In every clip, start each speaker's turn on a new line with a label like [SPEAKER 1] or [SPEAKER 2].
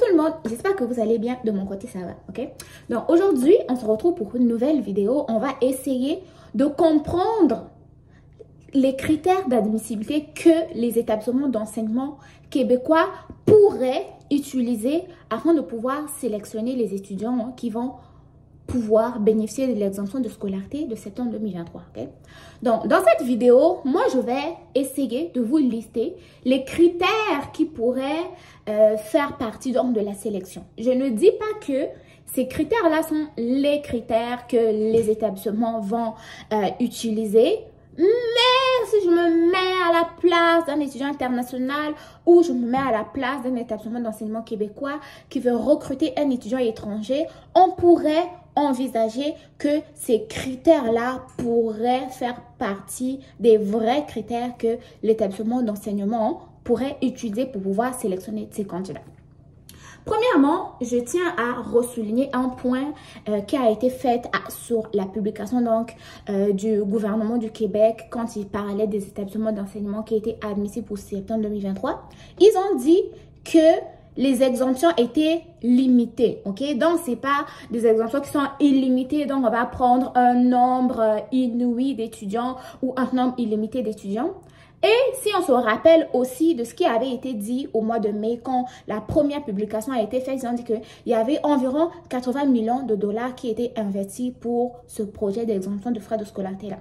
[SPEAKER 1] tout le monde, j'espère que vous allez bien. De mon côté, ça va, ok? Donc aujourd'hui, on se retrouve pour une nouvelle vidéo. On va essayer de comprendre les critères d'admissibilité que les établissements d'enseignement québécois pourraient utiliser afin de pouvoir sélectionner les étudiants qui vont pouvoir bénéficier de l'exemption de scolarité de septembre 2023. Okay? Donc, dans cette vidéo, moi, je vais essayer de vous lister les critères qui pourraient faire partie donc, de la sélection. Je ne dis pas que ces critères-là sont les critères que les établissements vont utiliser, mais si je me mets à la place d'un étudiant international ou je me mets à la place d'un établissement d'enseignement québécois qui veut recruter un étudiant étranger, on pourrait envisager que ces critères-là pourraient faire partie des vrais critères que l'établissement d'enseignement pourrait utiliser pour pouvoir sélectionner ses candidats. Premièrement, je tiens à ressouligner un point qui a été fait sur la publication donc, du gouvernement du Québec quand il parlait des établissements d'enseignement qui étaient admissibles pour septembre 2023. Ils ont dit que les exemptions étaient limitées, ok? Donc, c'est pas des exemptions qui sont illimitées, donc on va prendre un nombre inouï d'étudiants ou un nombre illimité d'étudiants. Et si on se rappelle aussi de ce qui avait été dit au mois de mai quand la première publication a été faite, ils ont dit qu'il y avait environ 80 millions de dollars qui étaient investis pour ce projet d'exemption de frais de scolarité-là.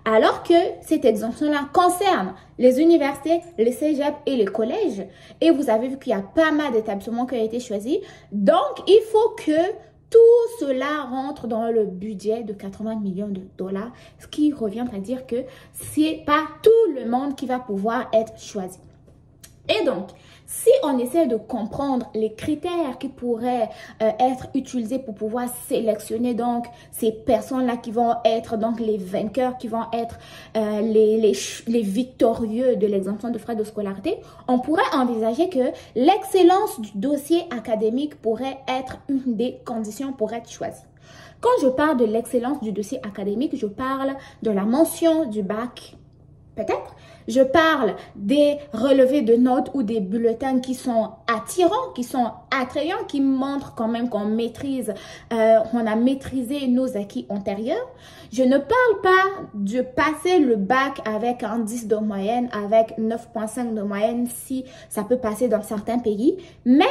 [SPEAKER 1] Alors que cette exemption-là concerne les universités, les cégeps et les collèges. Et vous avez vu qu'il y a pas mal d'établissements qui ont été choisis. Donc, il faut que tout cela rentre dans le budget de 80 millions de dollars, ce qui revient à dire que c'est pas tout le monde qui va pouvoir être choisi. Et donc, si on essaie de comprendre les critères qui pourraient être utilisés pour pouvoir sélectionner donc ces personnes-là qui vont être donc les vainqueurs, qui vont être les victorieux de l'exemption de frais de scolarité, on pourrait envisager que l'excellence du dossier académique pourrait être une des conditions pour être choisie. Quand je parle de l'excellence du dossier académique, je parle de la mention du bac, peut-être. Je parle des relevés de notes ou des bulletins qui sont attirants, qui sont attrayants, qui montrent quand même qu'on maîtrise, qu'on a maîtrisé nos acquis antérieurs. Je ne parle pas de passer le bac avec un 10 de moyenne, avec 9,5 de moyenne, si ça peut passer dans certains pays, mais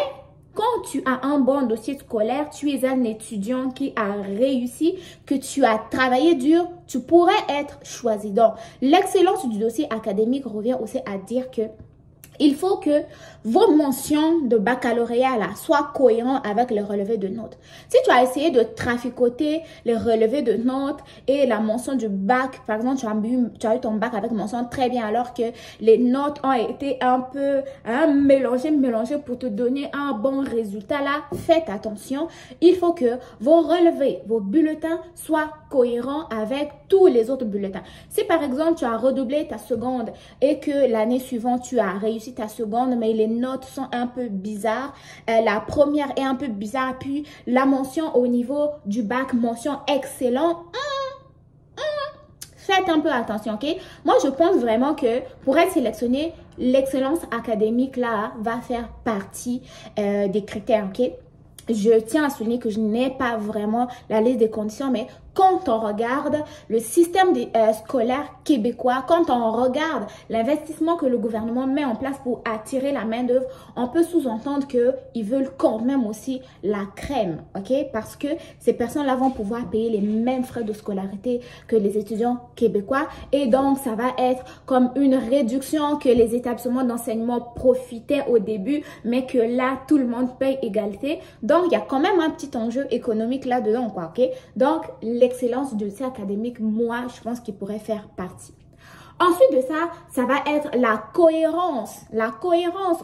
[SPEAKER 1] quand tu as un bon dossier scolaire, tu es un étudiant qui a réussi, que tu as travaillé dur, tu pourrais être choisi. Donc, l'excellence du dossier académique revient aussi à dire que il faut que vos mentions de baccalauréat là, soient cohérentes avec le relevé de notes. Si tu as essayé de traficoter les relevés de notes et la mention du bac, par exemple, tu as eu ton bac avec mention très bien alors que les notes ont été un peu mélangées pour te donner un bon résultat là, faites attention. Il faut que vos relevés, vos bulletins soient cohérents avec tous les autres bulletins. Si par exemple, tu as redoublé ta seconde et que l'année suivante, tu as réussi ta seconde, mais les notes sont un peu bizarres. La première est un peu bizarre, puis la mention au niveau du bac, mention excellent. Faites un peu attention, ok? Moi, je pense vraiment que pour être sélectionné, l'excellence académique là va faire partie des critères, ok? Je tiens à souligner que je n'ai pas vraiment la liste des conditions, mais quand on regarde le système scolaire québécois, quand on regarde l'investissement que le gouvernement met en place pour attirer la main-d'œuvre, on peut sous-entendre qu'ils veulent quand même aussi la crème, ok? Parce que ces personnes-là vont pouvoir payer les mêmes frais de scolarité que les étudiants québécois et donc ça va être comme une réduction que les établissements d'enseignement profitaient au début, mais que là, tout le monde paye égalité. Donc, il y a quand même un petit enjeu économique là-dedans, quoi, ok? Donc, l'excellence du dossier académique, moi, je pense qu'il pourrait faire partie. Ensuite de ça, ça va être la cohérence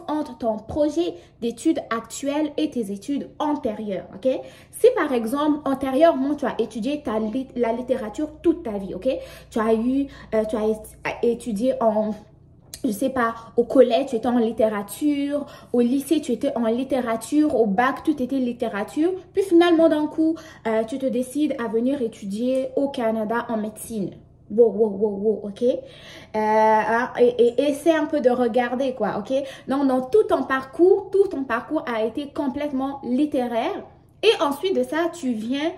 [SPEAKER 1] entre ton projet d'études actuelles et tes études antérieures, ok? Si par exemple, antérieurement, tu as étudié la littérature toute ta vie, ok? Tu as étudié je sais pas, au collège, tu étais en littérature, au lycée, tu étais en littérature, au bac, tout était littérature. Puis finalement, d'un coup, tu te décides à venir étudier au Canada en médecine. wow, ok? Et essaie un peu de regarder, quoi, ok? Donc, dans tout ton parcours a été complètement littéraire. Et ensuite de ça, tu viens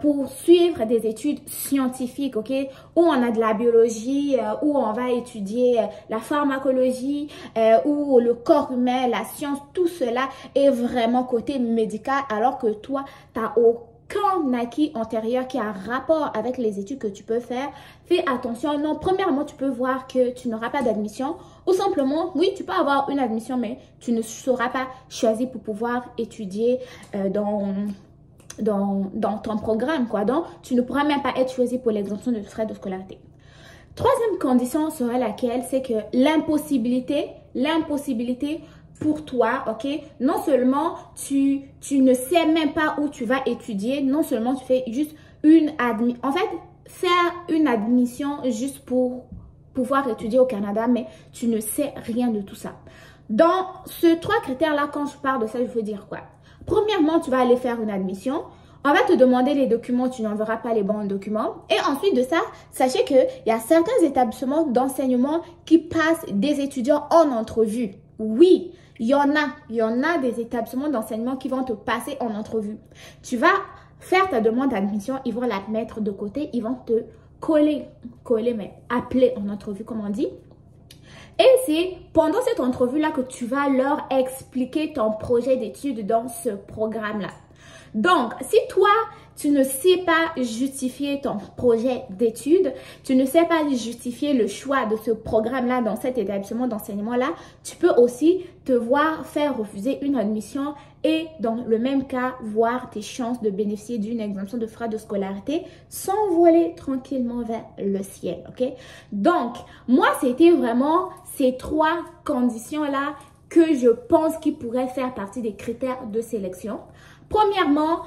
[SPEAKER 1] pour suivre des études scientifiques, ok? Où on a de la biologie, où on va étudier la pharmacologie, où le corps humain, la science, tout cela est vraiment côté médical, alors que toi, tu n'as aucun acquis antérieur qui a rapport avec les études que tu peux faire. Fais attention. Non, premièrement, tu peux voir que tu n'auras pas d'admission, ou simplement, oui, tu peux avoir une admission, mais tu ne seras pas choisi pour pouvoir étudier dans ton programme, quoi. Donc, tu ne pourras même pas être choisi pour l'exemption de frais de scolarité. Troisième condition sera laquelle, c'est que l'impossibilité pour toi, ok, non seulement tu ne sais même pas où tu vas étudier, non seulement tu fais juste une admission, en fait, faire une admission juste pour pouvoir étudier au Canada, mais tu ne sais rien de tout ça. Dans ces trois critères-là, quand je parle de ça, je veux dire quoi? Premièrement, tu vas aller faire une admission. On va te demander les documents, tu n'enverras pas les bons documents. Et ensuite de ça, sachez qu'il y a certains établissements d'enseignement qui passent des étudiants en entrevue. Oui, il y en a des établissements d'enseignement qui vont te passer en entrevue. Tu vas faire ta demande d'admission, ils vont la mettre de côté, ils vont te coller, mais appeler en entrevue, comme on dit. Et c'est pendant cette entrevue-là que tu vas leur expliquer ton projet d'études dans ce programme-là. Donc, si toi, tu ne sais pas justifier ton projet d'études, tu ne sais pas justifier le choix de ce programme-là dans cet établissement d'enseignement-là, tu peux aussi te voir faire refuser une admission et dans le même cas, voir tes chances de bénéficier d'une exemption de frais de scolarité s'envoler tranquillement vers le ciel, ok? Donc, moi, c'était vraiment ces trois conditions-là que je pense qui pourraient faire partie des critères de sélection. Premièrement,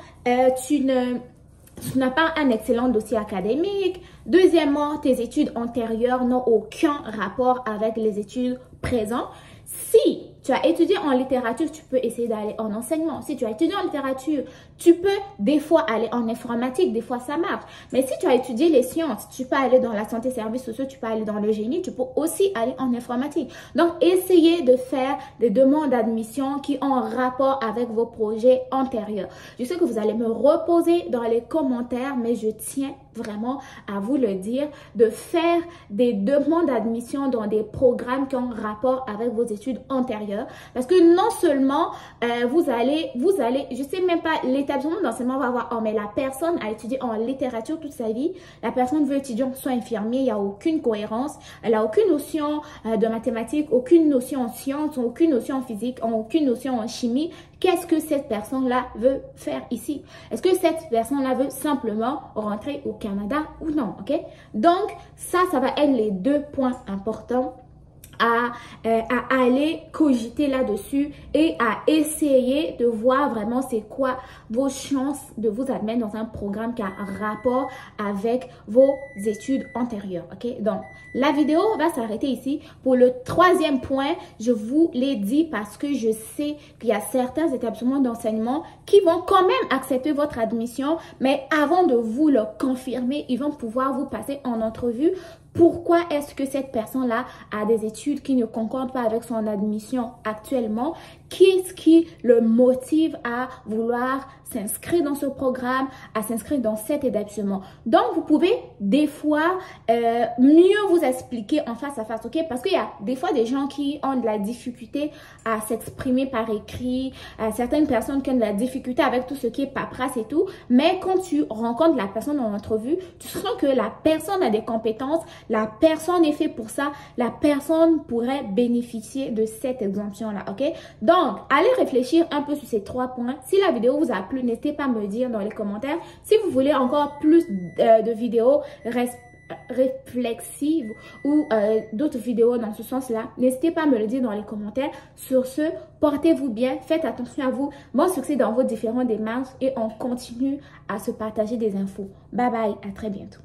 [SPEAKER 1] tu n'as pas un excellent dossier académique. Deuxièmement, tes études antérieures n'ont aucun rapport avec les études présentes. Si tu as étudié en littérature, tu peux essayer d'aller en enseignement. Si tu as étudié en littérature, tu peux des fois aller en informatique, des fois ça marche. Mais si tu as étudié les sciences, tu peux aller dans la santé, services sociaux, tu peux aller dans le génie, tu peux aussi aller en informatique. Donc, essayez de faire des demandes d'admission qui ont un rapport avec vos projets antérieurs. Je sais que vous allez me reposer dans les commentaires, mais je tiens vraiment à vous le dire, de faire des demandes d'admission dans des programmes qui ont rapport avec vos études antérieures. Parce que non seulement vous allez, je sais même pas, l'établissement d'enseignement va voir, oh mais la personne a étudié en littérature toute sa vie, la personne veut étudier en soins infirmiers, il n'y a aucune cohérence, elle a aucune notion de mathématiques, aucune notion en sciences, aucune notion en physique, aucune notion en chimie. Qu'est-ce que cette personne-là veut faire ici? Est-ce que cette personne-là veut simplement rentrer au Canada ou non? Ok? Donc, ça va être les deux points importants à aller cogiter là-dessus et à essayer de voir vraiment c'est quoi vos chances de vous admettre dans un programme qui a rapport avec vos études antérieures. Ok, donc la vidéo va s'arrêter ici. Pour le troisième point, je vous l'ai dit parce que je sais qu'il y a certains établissements d'enseignement qui vont quand même accepter votre admission, mais avant de vous le confirmer, ils vont pouvoir vous passer en entrevue. Pourquoi est-ce que cette personne-là a des études qui ne concordent pas avec son admission actuellement? Qu'est-ce qui le motive à vouloir s'inscrire dans ce programme, à s'inscrire dans cet établissement? Donc, vous pouvez des fois mieux vous expliquer en face à face, ok? Parce qu'il y a des fois des gens qui ont de la difficulté à s'exprimer par écrit, certaines personnes qui ont de la difficulté avec tout ce qui est paperasse et tout. Mais quand tu rencontres la personne en entrevue, tu sens que la personne a des compétences, la personne est faite pour ça, la personne pourrait bénéficier de cette exemption-là, ok? Donc, allez réfléchir un peu sur ces trois points. Si la vidéo vous a plu, n'hésitez pas à me le dire dans les commentaires. Si vous voulez encore plus de vidéos réflexives ou d'autres vidéos dans ce sens-là, n'hésitez pas à me le dire dans les commentaires. Sur ce, portez-vous bien, faites attention à vous. Bon succès dans vos différentes démarches et on continue à se partager des infos. Bye bye, à très bientôt.